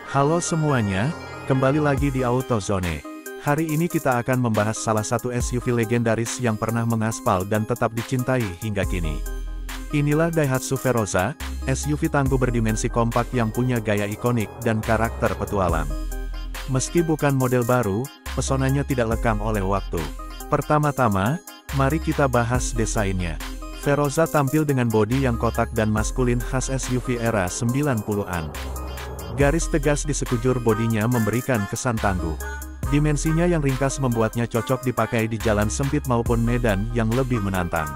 Halo semuanya, kembali lagi di AutoZone. Hari ini kita akan membahas salah satu SUV legendaris yang pernah mengaspal dan tetap dicintai hingga kini. Inilah Daihatsu Veroza, SUV tangguh berdimensi kompak yang punya gaya ikonik dan karakter petualang. Meski bukan model baru, pesonanya tidak lekang oleh waktu. Pertama-tama, mari kita bahas desainnya. Veroza tampil dengan bodi yang kotak dan maskulin khas SUV era 90-an. Garis tegas di sekujur bodinya memberikan kesan tangguh. Dimensinya yang ringkas membuatnya cocok dipakai di jalan sempit maupun medan yang lebih menantang.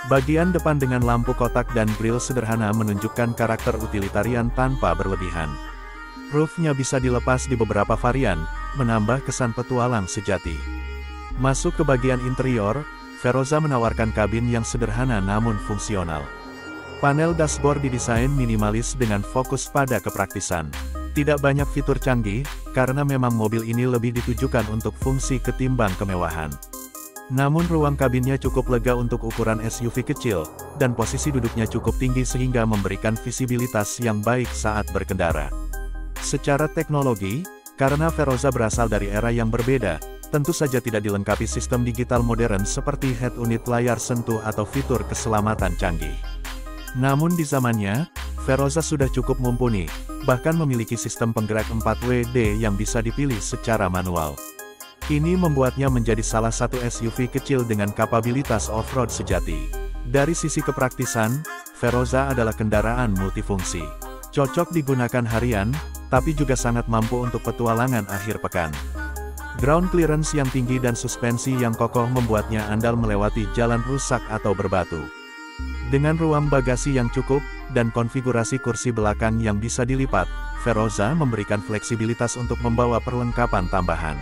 Bagian depan dengan lampu kotak dan grill sederhana menunjukkan karakter utilitarian tanpa berlebihan. Roofnya bisa dilepas di beberapa varian, menambah kesan petualang sejati. Masuk ke bagian interior, Veroza menawarkan kabin yang sederhana namun fungsional. Panel dashboard didesain minimalis dengan fokus pada kepraktisan. Tidak banyak fitur canggih, karena memang mobil ini lebih ditujukan untuk fungsi ketimbang kemewahan. Namun ruang kabinnya cukup lega untuk ukuran SUV kecil, dan posisi duduknya cukup tinggi sehingga memberikan visibilitas yang baik saat berkendara. Secara teknologi, karena Veroza berasal dari era yang berbeda, tentu saja tidak dilengkapi sistem digital modern seperti head unit layar sentuh atau fitur keselamatan canggih. Namun di zamannya, Veroza sudah cukup mumpuni, bahkan memiliki sistem penggerak 4WD yang bisa dipilih secara manual. Ini membuatnya menjadi salah satu SUV kecil dengan kapabilitas off-road sejati. Dari sisi kepraktisan, Veroza adalah kendaraan multifungsi. Cocok digunakan harian, tapi juga sangat mampu untuk petualangan akhir pekan. Ground clearance yang tinggi dan suspensi yang kokoh membuatnya andal melewati jalan rusak atau berbatu. Dengan ruang bagasi yang cukup, dan konfigurasi kursi belakang yang bisa dilipat, Veroza memberikan fleksibilitas untuk membawa perlengkapan tambahan.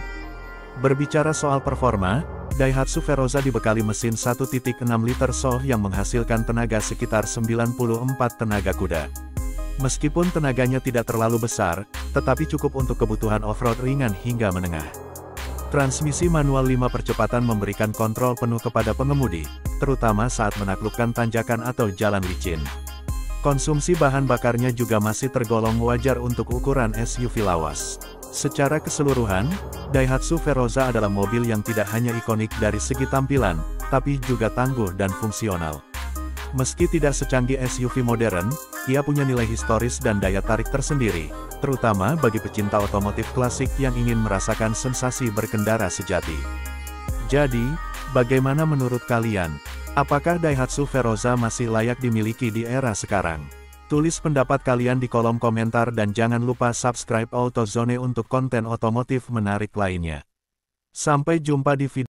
Berbicara soal performa, Daihatsu Veroza dibekali mesin 1.6 liter SOH yang menghasilkan tenaga sekitar 94 tenaga kuda. Meskipun tenaganya tidak terlalu besar, tetapi cukup untuk kebutuhan off-road ringan hingga menengah. Transmisi manual 5 percepatan memberikan kontrol penuh kepada pengemudi, terutama saat menaklukkan tanjakan atau jalan licin. Konsumsi bahan bakarnya juga masih tergolong wajar untuk ukuran SUV lawas. Secara keseluruhan, Daihatsu Veroza adalah mobil yang tidak hanya ikonik dari segi tampilan, tapi juga tangguh dan fungsional. Meski tidak secanggih SUV modern, ia punya nilai historis dan daya tarik tersendiri, terutama bagi pecinta otomotif klasik yang ingin merasakan sensasi berkendara sejati. Jadi, bagaimana menurut kalian? Apakah Daihatsu Veroza masih layak dimiliki di era sekarang? Tulis pendapat kalian di kolom komentar dan jangan lupa subscribe AutoZone untuk konten otomotif menarik lainnya. Sampai jumpa di video